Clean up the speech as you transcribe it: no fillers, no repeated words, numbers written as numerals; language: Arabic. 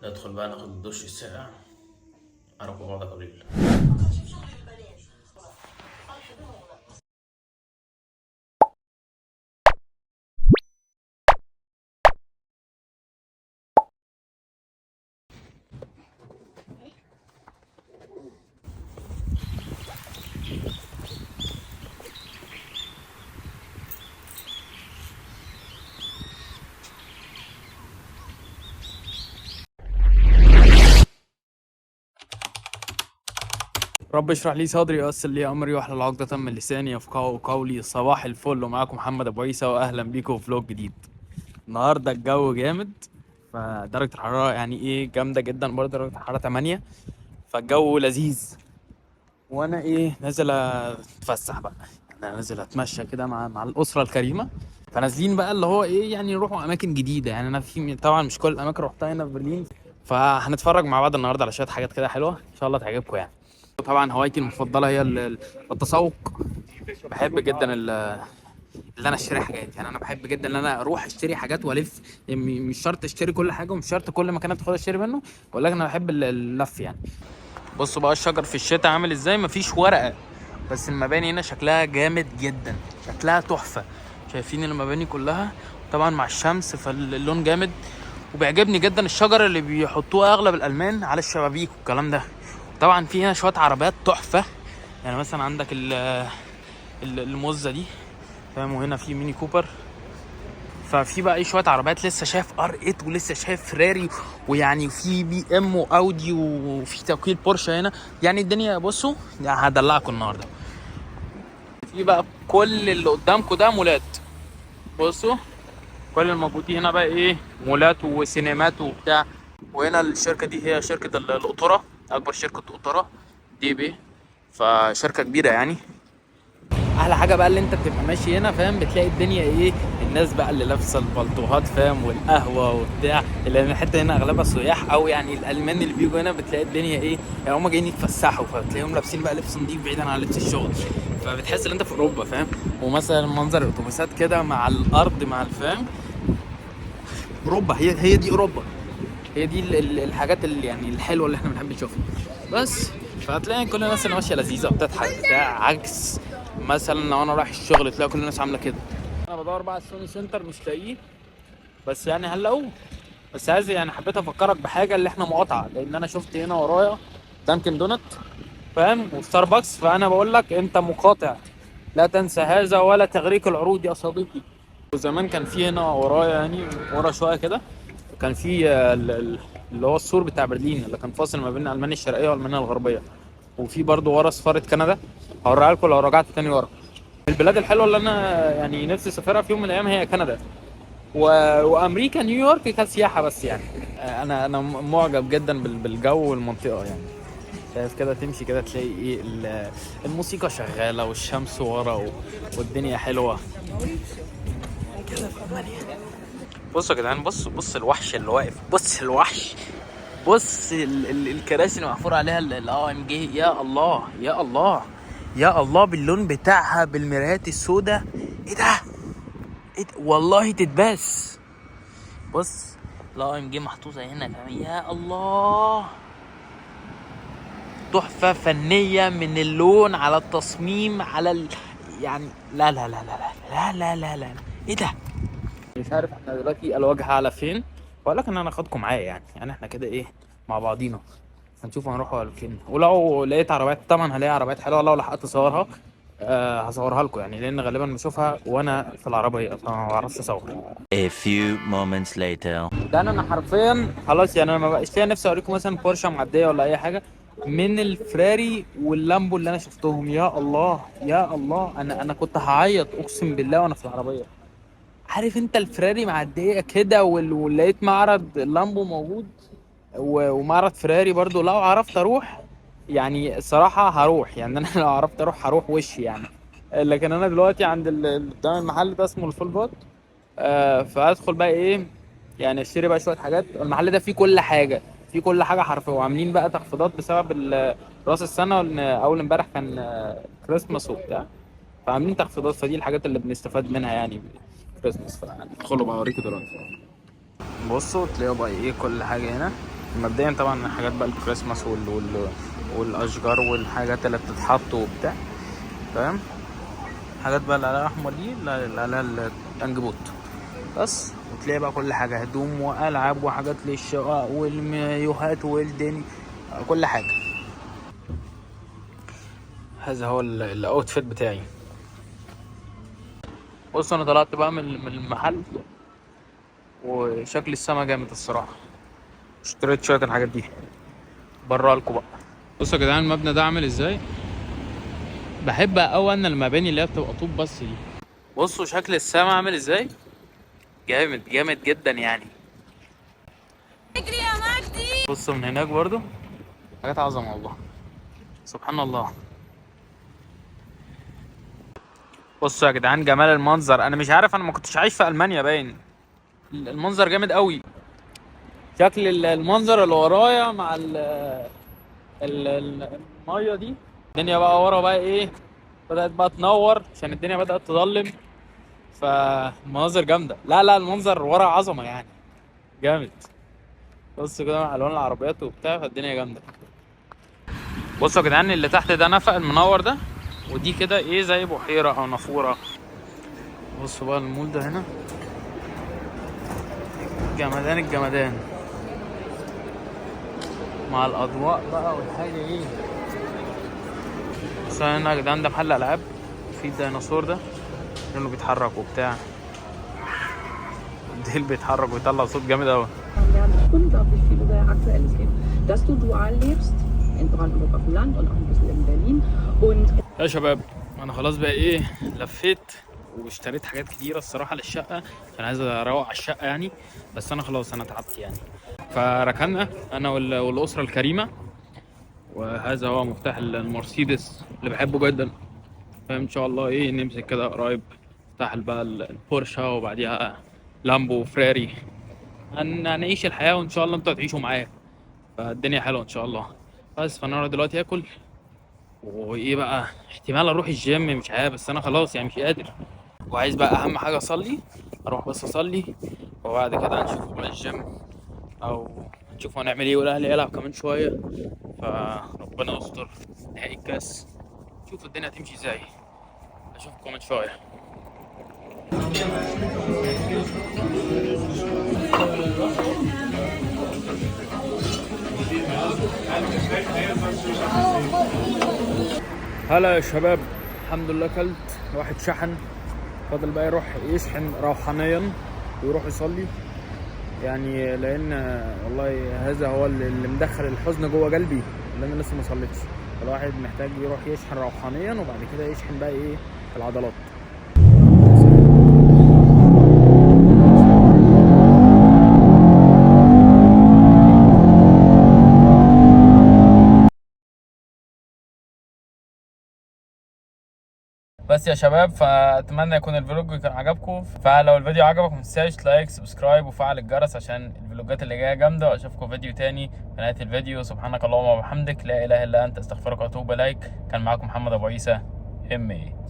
ندخل بقى ناخد الدش الساقع. أروح بعض قليل. رب اشرح لي صدري ويسر لي امري واحلل عقدة من لساني يفقهوا قولي. صباح الفل، ومعاكم محمد ابو عيسى، واهلا بيكم في فلوج جديد. النهارده الجو جامد، فدرجة الحرارة يعني ايه جامدة جدا، برضه درجة الحرارة 8، فالجو لذيذ. وانا ايه نازل اتفسح بقى، يعني انا نازل اتمشى كده مع الاسرة الكريمة. فنازلين بقى اللي هو ايه يعني نروحوا اماكن جديدة. يعني انا في طبعا مش كل الاماكن رحتها هنا في برلين، فهنتفرج مع بعض النهارده على شوية حاجات كده حلوة ان شاء الله تعجبكم يعني. طبعا هوايتي المفضله هي التسوق. بحب جدا اللي انا اشتري حاجات. يعني انا بحب جدا ان انا اروح اشتري حاجات والف. يعني مش شرط اشتري كل حاجه، ومش شرط كل مكان ادخل اشتري منه، ولكن انا بحب اللف يعني. بصوا بقى الشجر في الشتاء عامل ازاي، مفيش ورقه، بس المباني هنا شكلها جامد جدا، شكلها تحفه. شايفين المباني كلها طبعا مع الشمس، فاللون جامد. وبيعجبني جدا الشجر اللي بيحطوه اغلب الالمان على الشبابيك والكلام ده. طبعا في هنا شويه عربيات تحفه. يعني مثلا عندك الموزه دي، فاهم، وهنا في ميني كوبر. ففي بقى ايه شويه عربيات، لسه شايف ار 8 ولسه شايف فراري، ويعني في بي ام واودي، وفي توكيل بورشه هنا. يعني الدنيا بصوا، يعني هدلعكم النهارده. في بقى كل اللي قدامكم ده مولات. بصوا كل الموجودين هنا بقى ايه مولات وسينمات وبتاع. وهنا الشركه دي هي شركه القطوره، اكبر شركه قطوره دي بي. فشركه كبيره يعني. احلى حاجه بقى اللي انت بتبقى ماشي هنا، فاهم، بتلاقي الدنيا ايه، الناس بقى اللي لابسه البلطوهات، فاهم، والقهوه وبتاع. لان الحته هنا اغلبها سياح، او يعني الالمان اللي بيجوا هنا بتلاقي الدنيا ايه، يعني هم جايين يتفسحوا، فبتلاقيهم لابسين بقى لبس نضيف بعيدا عن لبس الشغل. فبتحس ان انت في اوروبا، فاهم. ومثلا منظر الاتوبيسات كده مع الارض مع الفام، اوروبا، هي دي اوروبا. هي دي الحاجات اللي يعني الحلوه اللي احنا بنحب نشوفها. بس فهتلاقي كل الناس اللي ماشيه لذيذه بتضحك بتاع، عكس مثلا لو انا رايح الشغل تلاقي كل الناس عامله كده. انا بدور بقى على السوني سنتر مش لاقيه، بس يعني هنلاقوه. بس عايز يعني حبيت افكرك بحاجه اللي احنا مقاطعه، لان انا شفت هنا ورايا دانكن دونت، فاهم، وستاربكس. فانا بقول لك انت مقاطع، لا تنسى هذا ولا تغريك العروض يا صديقي. وزمان كان في هنا ورايا، يعني ورا شويه كده، كان في اللي هو السور بتاع برلين اللي كان فاصل ما بين المانيا الشرقيه والمانيا الغربيه. وفي برضه ورا سفاره كندا، هوريها لكم لو رجعت تاني ورا. البلاد الحلوه اللي انا يعني نفسي اسافرها في يوم من الايام هي كندا و... وامريكا، نيويورك كسياحه بس يعني. انا معجب جدا بالجو والمنطقه يعني. شايف كده تمشي كده تلاقي ايه الموسيقى شغاله والشمس ورا والدنيا حلوه كده في المانيا. بصوا يا جدعان، بص الوحش اللي واقف، بص الوحش. بص الكراسي اللي محفور عليها الاي ام جي. يا الله يا الله يا الله، باللون بتاعها بالمرايات السوداء. ايه ده؟ إيه ده؟ والله تتباس. بص الاي ام جي محطوطه هنا كمان، يا الله، تحفه فنيه من اللون على التصميم على يعني لا لا لا لا لا لا لا لا لا. ايه ده؟ مش عارف احنا دلوقتي الوجه على فين، ولكن انا اخدكم معايا يعني احنا كده ايه مع بعضينا. هنشوف هنروح على فين، ولو لقيت عربيات طبعا هلاقي عربيات حلوه، لو لحقت اصورها هصورها لكم يعني، لان غالبا بشوفها وانا في العربيه فما بعرفش اصور. A few moments later. ده انا حرفيا خلاص يعني، انا ما بقاش ليا نفسي اوريكم مثلا بورشه معديه ولا اي حاجه من الفراري واللامبو اللي انا شفتهم. يا الله يا الله، انا كنت هعيط اقسم بالله وانا في العربيه. عارف انت الفراري معديه كده ولقيت معرض اللامبو موجود ومعرض فراري برضو، لو عرفت اروح يعني الصراحه هروح يعني. انا لو عرفت هروح وش يعني. لكن انا دلوقتي عند قدام المحل ده اسمه الفول بوت. فادخل بقى ايه يعني اشتري بقى شويه حاجات. المحل ده فيه كل حاجه، فيه كل حاجه حرفيا، وعاملين بقى تخفيضات بسبب راس السنه، وان اول امبارح كان كريسماس وبتاع، فعاملين تخفيضات. فدي الحاجات اللي بنستفاد منها يعني كريسماس. فادخلوا بقى اوريكم دلوقتي. بصوا تلاقوا بقى ايه كل حاجه هنا. مبدئيا طبعا حاجات بقى الكريسماس والاشجار والحاجات اللي بتتحط وبتاع، فاهم؟ حاجات بقى اللي عليها احمر دي اللي عليها الانجبوت بس. وتلاقي بقى كل حاجه، هدوم والعاب وحاجات للشقق والمايوهات والدني، كل حاجه. هذا هو الاوتفيت بتاعي. بص انا طلعت بقى من المحل وشكل السما جامد الصراحه. اشتريت شويه الحاجات دي برا لكم بقى. بصوا يا جدعان المبنى ده عامل ازاي. بحب قوي انا المباني اللي هي بتبقى طوب بس دي. بصوا شكل السما عامل ازاي، جامد جامد جدا يعني. بصوا من هناك برضو حاجات عظمه والله، سبحان الله. بصوا يا جدعان جمال المنظر. انا مش عارف، انا ما كنتش عايش في المانيا باين. المنظر جامد قوي. شكل المنظر اللي ورايا مع الميه دي. الدنيا بقى ورا بقى ايه، بدأت بقى تنور عشان الدنيا بدأت تظلم، فمناظر جامدة. لا المنظر ورا عظمة يعني، جامد. بصوا كده مع الوان العربيات وبتاع، فالدنيا جامدة. بصوا يا جدعان اللي تحت ده نفق المنور ده، ودي كده ايه زي بحيرة او نافورة. بصوا بقى المول ده هنا جمدان الجمدان، مع الاضواء بقى والحاجة ايه. بس هنا يا جدعان ده محل العاب، في الديناصور ده لانه بيتحرك وبتاع، الديل بيتحرك ويطلع صوت جامد قوي. unglaublich viel über ihr aktuelles Leben. Dass du dual lebst, in Brandenburg auf dem Land und auch ein bisschen in Berlin. Und يا شباب انا خلاص بقى ايه لفيت واشتريت حاجات كتيره الصراحه للشقه، عشان عايز اروق على الشقه يعني. بس انا خلاص انا تعبت يعني، فركننا انا والاسره الكريمه. وهذا هو مفتاح المرسيدس اللي بحبه جدا، فاهم؟ ان شاء الله ايه نمسك كده قريب مفتاح بقى البورشه، وبعديها لامبو وفراري. هنعيش الحياه وان شاء الله انتوا هتعيشوا معايا، فالدنيا حلوه ان شاء الله. بس فانا دلوقتي اكل وايه بقى، احتمال اروح الجيم مش عارف، بس انا خلاص يعني مش قادر. وعايز بقى اهم حاجه اصلي، اروح بس اصلي، وبعد كده هنشوف بقى الجيم او نشوف هنعمل ايه، والاهلي يلعب كمان شويه، فربنا يستر نهائي الكاس، شوف الدنيا هتمشي ازاي. اشوفكم كمان شويه. هلا يا شباب، الحمد لله كلت واحد شحن، فاضل بقى يروح يشحن روحانيا ويروح يصلي يعني، لان والله هذا هو اللي مدخل الحزن جوه قلبي، اللي انا لسه ما صليتش. الواحد محتاج يروح يشحن روحانيا وبعد كده يشحن بقى ايه العضلات. بس يا شباب فاتمنى يكون الفلوج كان عجبكم، فلو الفيديو عجبك ما تنساش لايك سبسكرايب وفعل الجرس عشان الفلوجات اللي جايه جامده. واشوفكم فيديو تاني في نهايه الفيديو. سبحانك اللهم وبحمدك لا اله الا انت استغفرك واتوب اليك. كان معاكم محمد ابو عيسى MA.